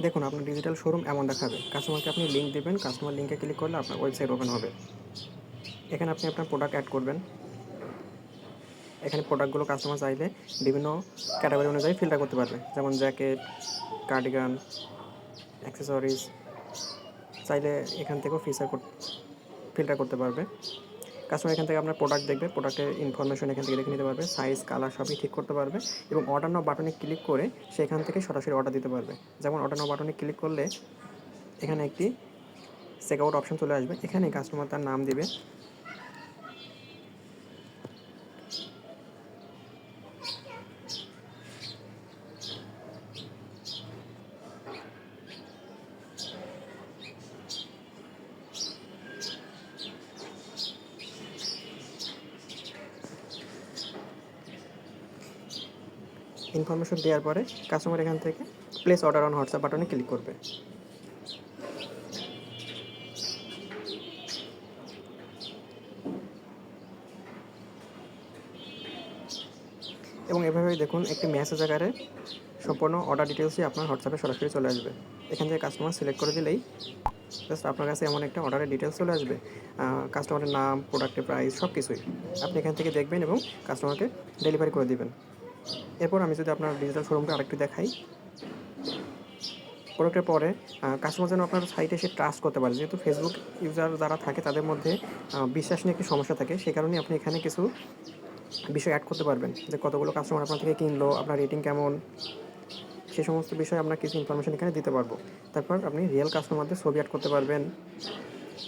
দেখুন আপনার digital showroom এমন দেখাবে। কাস্টমারকে আপনি লিঙ্ক দিবেন, কাস্টমার লিঙ্কে ক্লিক করলে আপনার ওয়েবসাইট ওপেন হবে। এখানে আপনি আপনার প্রোডাক্ট অ্যাড করবেন। এখানে প্রোডাক্টগুলো কাস্টমার চাইলে বিভিন্ন ক্যাটাগরি অনুযায়ী ফিল্টার করতে পারবে, যেমন জ্যাকেট, কার্ডিগান, অ্যাক্সেসরিজ। চাইলে এখান থেকেও ফিল্টার করতে পারবে। কাস্টমার এখান থেকে আপনার প্রোডাক্ট দেখবে, প্রোডাক্টের ইনফরমেশন এখান থেকে দেখে নিতে পারবে, সাইজ, কালার সবই ঠিক করতে পারবে এবং অর্ডার নাও বাটনে ক্লিক করে সেখান থেকে সরাসরি অর্ডার দিতে পারবে। যেমন অর্ডার নাও বাটনে ক্লিক করলে এখানে একটি চেকআউট অপশন চলে আসবে। এখানে কাস্টমার তার নাম দিবে, ইনফরমেশন দেওয়ার পরে কাস্টমার এখান থেকে প্লেস অর্ডার অন হোয়াটসঅ্যাপ বাটনে ক্লিক করবে। এবং এভাবেই দেখুন একটি মেসেজ আকারে সম্পূর্ণ অর্ডার ডিটেলসই আপনার হোয়াটসঅ্যাপে সরাসরি চলে আসবে। এখান থেকে কাস্টমার সিলেক্ট করে দিলেই জাস্ট আপনার কাছে এমন একটা অর্ডারের ডিটেলস চলে আসবে, কাস্টমারের নাম, প্রোডাক্টের প্রাইস সব কিছুই আপনি এখান থেকে দেখবেন এবং কাস্টমারকে ডেলিভারি করে দিবেন। এরপর আমি যদি আপনার ডিজিটাল শোরুমটা আরেকটু দেখাই, প্রোডাক্টের পরে কাস্টমার যেন আপনার সাইটে এসে ট্রাস্ট করতে পারে। যেহেতু ফেসবুক ইউজার যারা থাকে তাদের মধ্যে বিশ্বাস নিয়ে একটি সমস্যা থাকে, সেই কারণেই আপনি এখানে কিছু বিষয় অ্যাড করতে পারবেন, যে কতগুলো কাস্টমার আপনার থেকে কিনলো, আপনার রেটিং কেমন, সেই সমস্ত বিষয়ে আপনার কিছু ইনফরমেশন এখানে দিতে পারবো। তারপর আপনি রিয়েল কাস্টমারদের ছবি অ্যাড করতে পারবেন,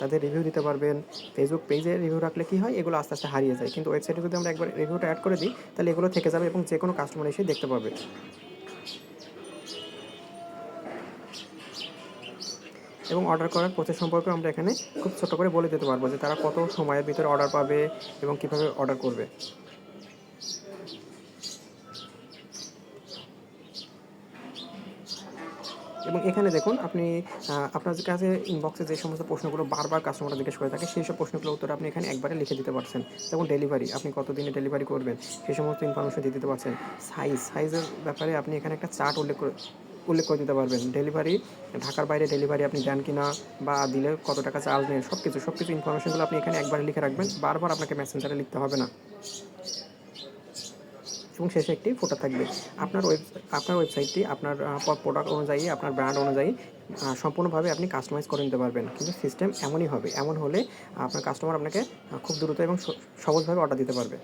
তাদের রিভিউ দিতে পারবেন। ফেসবুক পেজে রিভিউ রাখলে কী হয়, এগুলো আস্তে আস্তে হারিয়ে যায়, কিন্তু ওয়েবসাইটে যদি আমরা একবার রিভিউটা অ্যাড করে দিই তাহলে এগুলো থেকে যাবে এবং যে কোনো কাস্টমার এসে দেখতে পাবে। এবং অর্ডার করার প্রসেস সম্পর্কে আমরা এখানে খুব ছোটো করে বলে দিতে পারবো যে তারা কত সময়ের ভিতরে অর্ডার পাবে এবং কীভাবে অর্ডার করবে। এবং এখানে দেখুন আপনি আপনার কাছে ইনবক্সে যে সমস্ত প্রশ্নগুলো বারবার কাস্টমাররা জিজ্ঞেস করে থাকে, সেই সব প্রশ্নগুলোর উত্তর আপনি এখানে একবারে লিখে দিতে পারছেন। যেমন ডেলিভারি, আপনি কত দিনে ডেলিভারি করবেন সেই সমস্ত ইনফরমেশন দিয়ে দিতে পারছেন। সাইজের ব্যাপারে আপনি এখানে একটা চার্ট উল্লেখ করে দিতে পারবেন। ডেলিভারি, ঢাকার বাইরে ডেলিভারি আপনি দেন কিনা বা দিলে কত টাকা চার্জ নেন, সব কিছু ইনফরমেশনগুলো আপনি এখানে একবারে লিখে রাখবেন, বারবার আপনাকে মেসেঞ্জারে লিখতে হবে না। এবং শেষে একটি ফটো থাকবে। আপনার ওয়েবসাইটটি আপনার প্রোডাক্ট অনুযায়ী, আপনার ব্র্যান্ড অনুযায়ী সম্পূর্ণভাবে আপনি কাস্টমাইজ করে নিতে পারবেন। কিন্তু সিস্টেম এমনই হবে, এমন হলে আপনার কাস্টমার আপনাকে খুব দ্রুত এবং সহজভাবে অর্ডার দিতে পারবে।